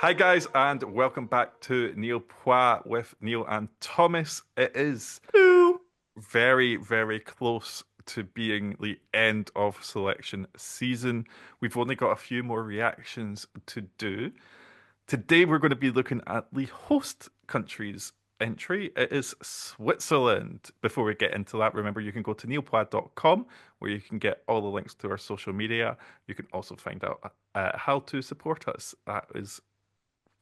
Hi, guys, and welcome back to Neil Poir with Neil and Thomas. It is Hello. very, very close to being the end of selection season. We've only got a few more reactions to do. Today, we're going to be looking at the host country's entry. It is Switzerland. Before we get into that, remember you can go to neilpoir.com where you can get all the links to our social media. You can also find out how to support us. That is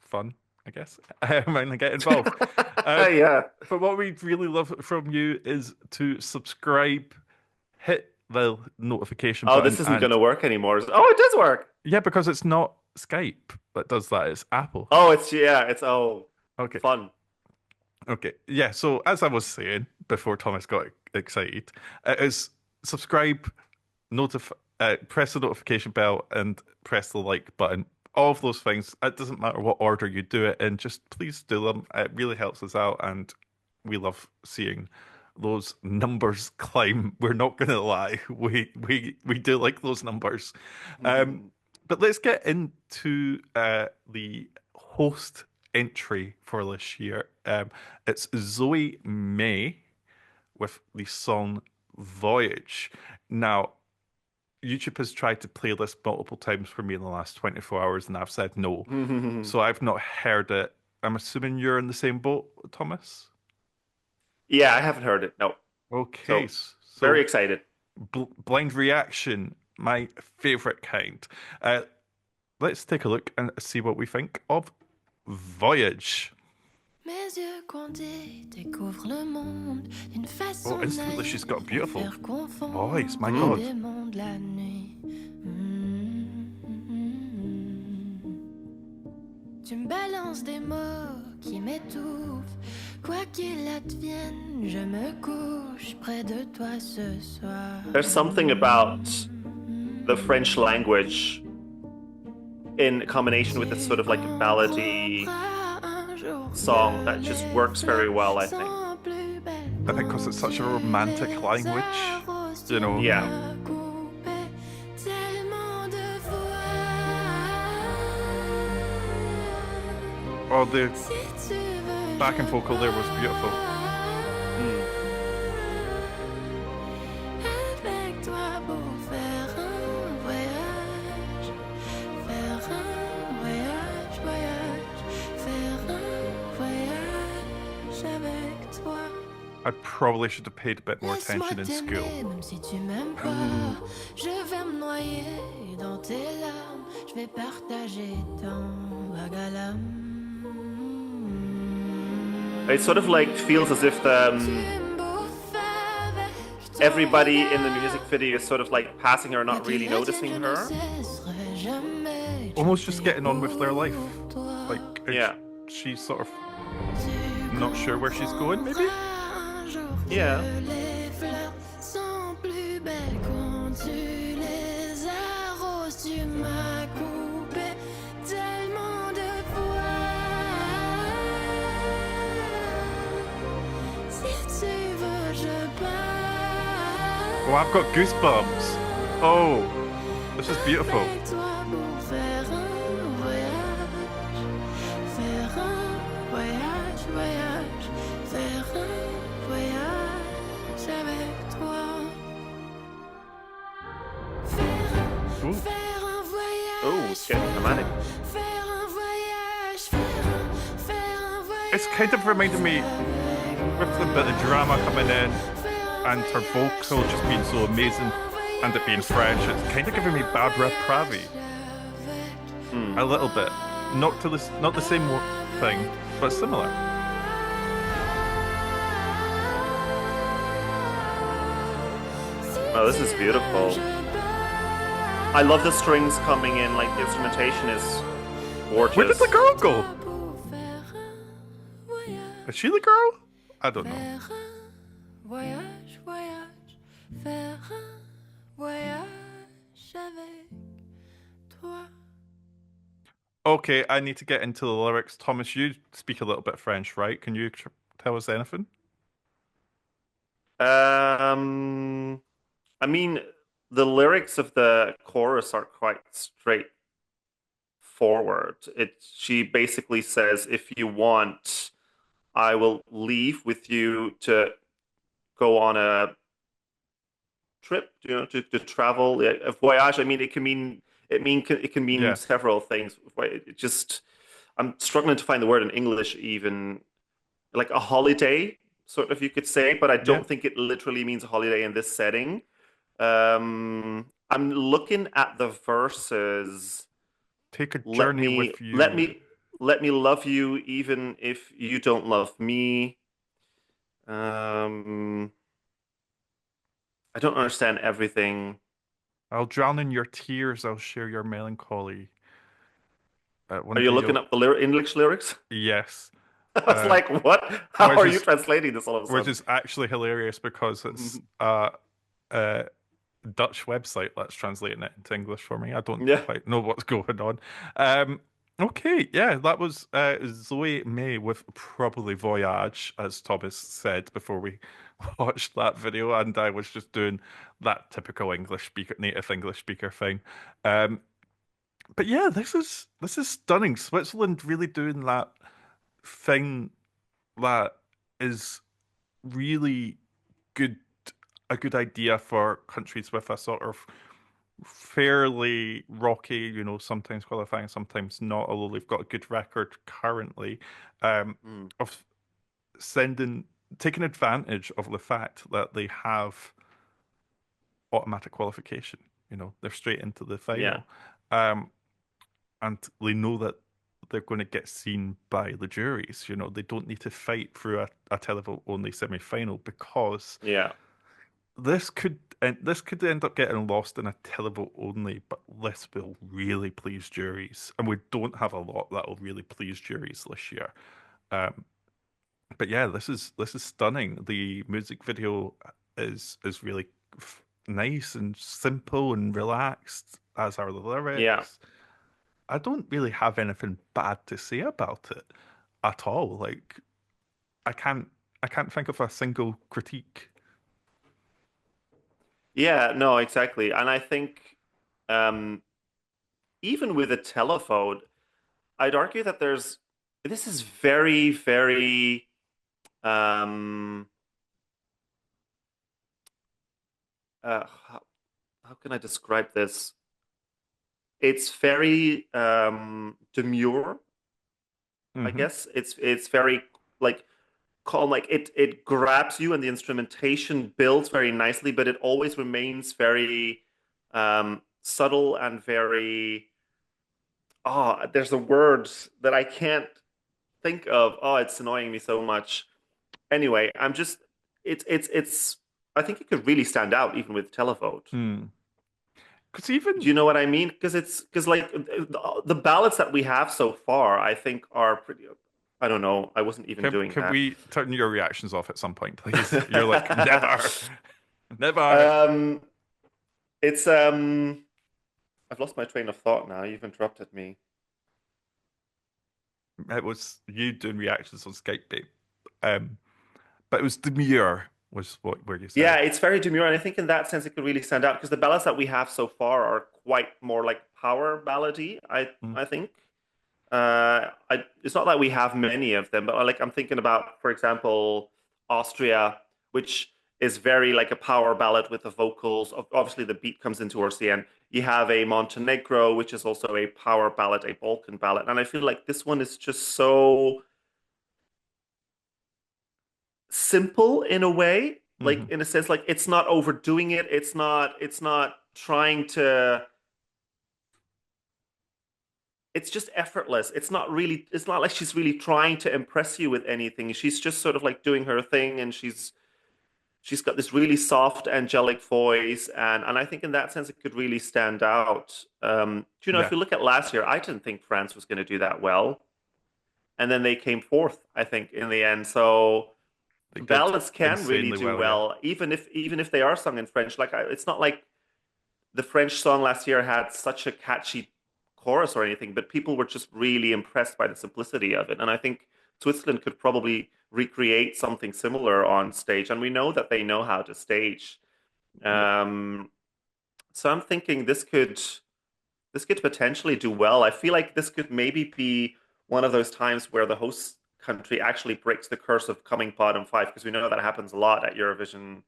fun, I guess, and get involved. Um, Yeah. but what we'd really love from you is to subscribe, hit the notification Oh, button, this isn't going and to work anymore. Oh, it does work. yeah, because it's not Skype that does that, it's Apple. Oh, it's Okay, fun. okay, yeah. So as I was saying before Thomas got excited, it is subscribe, press the notification bell, and press the like button. All of those things. It doesn't matter what order you do it in. Just please do them. It really helps us out, and we love seeing those numbers climb. We're not gonna lie. We do like those numbers. Um, but let's get into the host entry for this year. It's Zoe May with the song Voyage. Now, YouTube has tried to play this multiple times for me in the last 24 hours, and I've said no. So I've not heard it. I'm assuming you're in the same boat, Thomas? Yeah, I haven't heard it. No. Okay, So very so excited. blind reaction, my favorite kind. Uh, let's take a look and see what we think of Voyage. Mes yeux condés découvrent le monde d'une Oh, façon instantly she's got a naïve à beautiful faire confondre voice. My Mm. God. les démons de la nuit. Tu me balances des mots qui m'étouffent. Quoi qu'il advienne, je me couche près de toi ce soir. There's something about the French language in combination with this sort of like ballady song that just works very well, I think. I think because it's such a romantic language, you know. Yeah. Oh, the backing vocal there was beautiful. Mm. Avec toi pour faire un voyage, faire un voyage avec toi. I probably should have paid a bit more attention in Laisse-moi school. t'aimer, même si tu m'aimes pas. Je vais me noyer dans tes larmes. Je vais partager ton vague à l'âme. It sort of like feels as if everybody in the music video is sort of like passing her, not really noticing her. Almost just getting on with their life. Like, Yeah. she's sort of not sure where she's going, maybe? Yeah. Oh, I've got goosebumps. Oh, this is beautiful. Ooh. Oh, it's getting dramatic. It's kind of reminding me with a bit of drama coming in and her vocal just being so amazing and it being French. It's kind of giving me Barbara Pravi. A little bit. Not the same thing, but similar. Oh, this is beautiful. I love the strings coming in, like the instrumentation is gorgeous. Where did the girl go? Is she the girl? I don't know. Voyage, voyage, faire un voyage avec toi. Okay, I need to get into the lyrics. Thomas, you speak a little bit French, right? Can you tell us anything? I mean, the lyrics of the chorus are quite straightforward. She basically says, if you want, I will leave with you to go on a trip, to travel. A voyage. I mean, it can mean Yeah, several things. It just I'm struggling to find the word in English even like a holiday, sort of you could say, but I yeah. don't think it literally means a holiday in this setting. I'm looking at the verses. Take a Let journey me with let you. me let me love you even if you don't love me. Um, I don't understand everything. I'll drown in your tears. I'll share your melancholy. Are One you day looking you'll. up the English lyrics? Yes. I was Um, like, what? How which are you is translating this all of a which sudden? is actually hilarious because it's a Dutch website that's translating it into English for me. I don't Yeah. quite know what's going on. Um, okay, yeah, that was Zoe May with probably Voyage, as Thomas said before we watched that video, and I was just doing that typical English speaker, native English speaker thing. Um, but yeah, this is stunning. Switzerland really doing that thing that is really good a good idea for countries with a sort of fairly rocky, sometimes qualifying, sometimes not, although they've got a good record currently, Mm. of sending taking advantage of the fact that they have automatic qualification. They're straight into the Yeah. final. And they know that they're going to get seen by the juries. They don't need to fight through a televote only semi-final because Yeah. this could end up getting lost in a televote only, but this will really please juries, and we don't have a lot that will really please juries this year. Um, but yeah, this is stunning. The music video is really nice and simple and relaxed, as are the Yeah. lyrics. I don't really have anything bad to say about it at all. Like I can't I can't think of a single critique. Yeah, no, exactly. And I think um, even with a telephone, I'd argue that this is very, very um, how, can I describe this? It's very demure, I Hmm. guess. It's very like calm, like it grabs you and the instrumentation builds very nicely, but it always remains very subtle and very there's a word that I can't think of. Oh, it's annoying me so much. Anyway, it's I think it could really stand out even with televote. Hmm. Because Do even you know what I mean? Because like the ballads that we have so far, I think are pretty. I don't know. I wasn't even can doing can that. we turn your reactions off at some point, please? You're like, never, never. um, it's I've lost my train of thought now. You've interrupted me. It was you doing reactions on Skype, babe. Um, but it was demure, was what where you Yeah, said. it's very demure, and I think in that sense it could really stand out because the ballads that we have so far are quite more like power ballady. Mm. I think. It's not that we have many of them, but like I'm thinking about, for example, Austria, which is very like a power ballad with the vocals. Obviously, the beat comes in towards the end. You have a Montenegro, which is also a power ballad, a Balkan ballad, and I feel like this one is just so simple in a way, like Hmm. in a sense, like it's not overdoing it. It's not trying to it's just effortless. It's not like she's really trying to impress you with anything. She's just sort of like doing her thing and she's got this really soft, angelic voice. And I think in that sense it could really stand out. If Yeah, you look at last year, I didn't think France was going to do that well. And then they came fourth, I think, in the end. So they did ballads can really insanely do well. Yeah, well, even if they are sung in French. It's not like the French song last year had such a catchy chorus or anything, but people were just really impressed by the simplicity of it. And I think Switzerland could probably recreate something similar on stage. And we know that they know how to stage. yeah. Um, so I'm thinking this could this could potentially do well. I feel like this could maybe be one of those times where the host country actually breaks the curse of coming bottom five, because we know that happens a lot at Eurovision.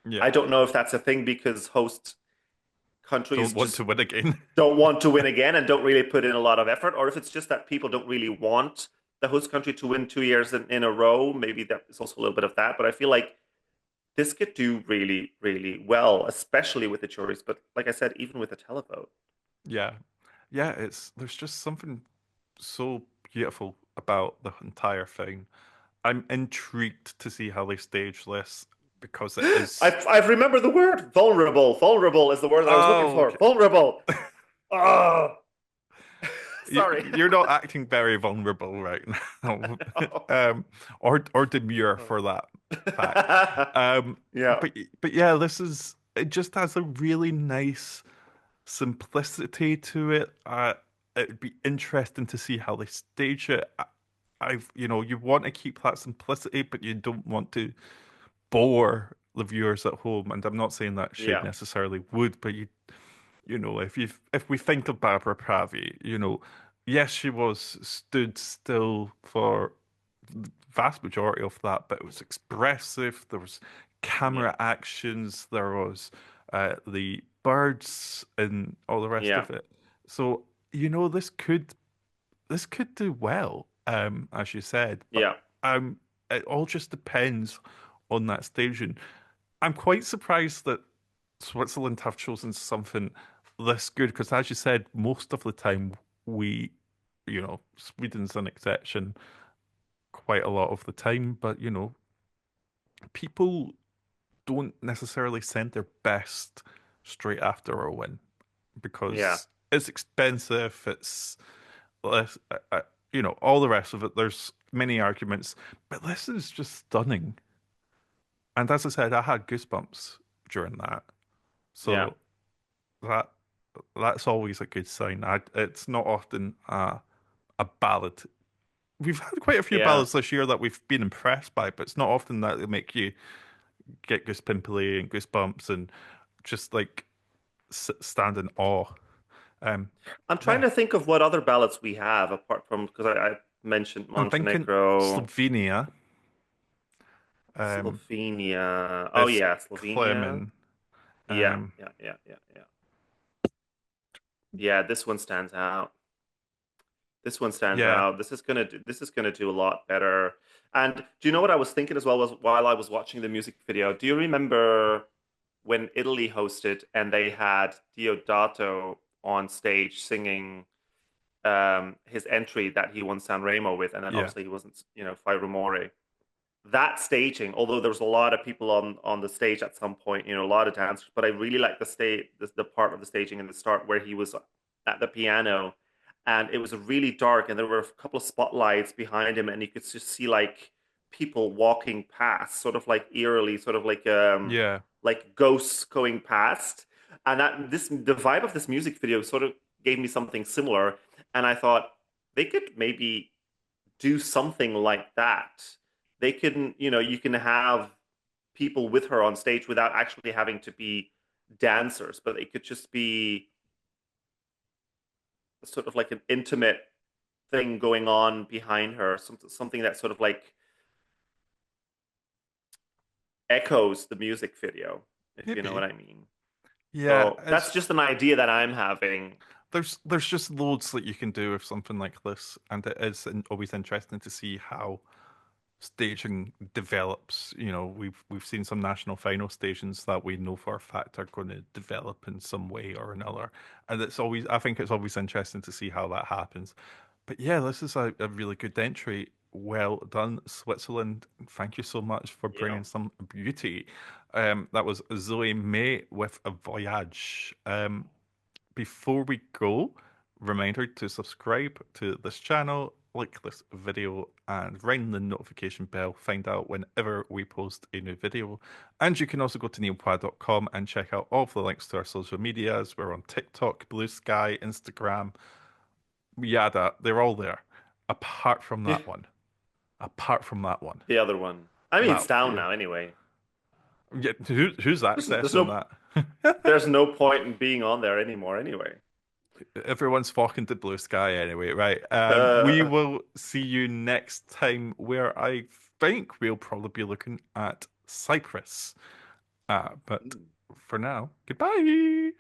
Yeah. I don't know if that's a thing because host countries Don't want just to win again. don't want to win again and don't really put in a lot of effort, or if it's just that people don't really want the host country to win 2 years in a row. Maybe that is also a little bit of that. But I feel like this could do really, really well, especially with the juries. But like I said, even with the televote. Yeah. Yeah, it's there's just something so beautiful about the entire thing. I'm intrigued to see how they stage this because it is. I've remembered the word vulnerable. Vulnerable is the word that I was looking Oh, for. okay. Vulnerable. Oh, sorry. You're not acting very vulnerable right now, or demure for that fact. Um, Yeah, but yeah, this is it. Just has a really nice simplicity to it. It'd be interesting to see how they stage it. You want to keep that simplicity, but you don't want to bore the viewers at home. And I'm not saying that she yeah, necessarily would, but if we think of Barbara Pravi, yes, she was stood still for the vast majority of that, but it was expressive. There was yeah, camera actions. There was the birds and all the rest yeah, of it. So, this could do well, as you said, but yeah, um, it all just depends on that staging. I'm quite surprised that Switzerland have chosen something this good because, as you said, most of the time Sweden's an exception quite a lot of the time, but people don't necessarily send their best straight after a win yeah, because it's expensive, it's less, all the rest of it. There's many arguments, but this is just stunning. And as I said, I had goosebumps during that. yeah, So that that's always a good sign. It's not often a ballad. We've had quite a few yeah. ballads this year that we've been impressed by, but it's not often that they make you get goosepimply and goosebumps and just like stand in awe. Um, I'm trying yeah, to think of what other ballads we have apart from, because I mentioned I'm thinking Montenegro, Slovenia. Um, Slovenia. Oh it's yeah, Slovenia. Clemen. Yeah, Um, yeah, yeah, yeah, yeah. Yeah, this one stands out. This one stands yeah, out. This is gonna do a lot better. And do you know what I was thinking as well was while I was watching the music video? Do you remember when Italy hosted and they had Diodato on stage singing his entry that he won Sanremo with, and then yeah, obviously he wasn't, Fai Rumore. That staging, although there was a lot of people on the stage at some point, a lot of dancers, but I really like the part of the staging in the start where he was at the piano, and it was really dark, and there were a couple of spotlights behind him, and you could just see like people walking past, sort of like eerily, sort of yeah. like ghosts going past, and the vibe of this music video sort of gave me something similar, and I thought they could maybe do something like that. They can, you can have people with her on stage without actually having to be dancers, but it could just be sort of like an intimate thing going on behind her, something that sort of like echoes the music video, if you know what Maybe. I mean. Yeah, So that's just an idea that I'm having. there's just loads that you can do with something like this, and it is always interesting to see how staging develops. We've seen some national final stations that we know for a fact are going to develop in some way or another, and I think it's always interesting to see how that happens. But yeah, this is a really good entry. Well done, Switzerland. Thank you so much for Yeah. bringing some beauty. That was Zoe May with a Voyage. Before we go, reminder to subscribe to this channel, like this video, and ring the notification bell. Find out whenever we post a new video. And you can also go to neopod.com and check out all of the links to our social medias. We're on TikTok, Blue Sky, Instagram, yada. They're all there. Apart from that one. Apart from that one. The other one. I mean, it's That down yeah. now anyway. Yeah, who's There's accessing no that? there's no point in being on there anymore anyway. everyone's flocking to blue sky anyway, right? We Uh, will see you next time, where I think we'll probably be looking at Cyprus. But for now, goodbye.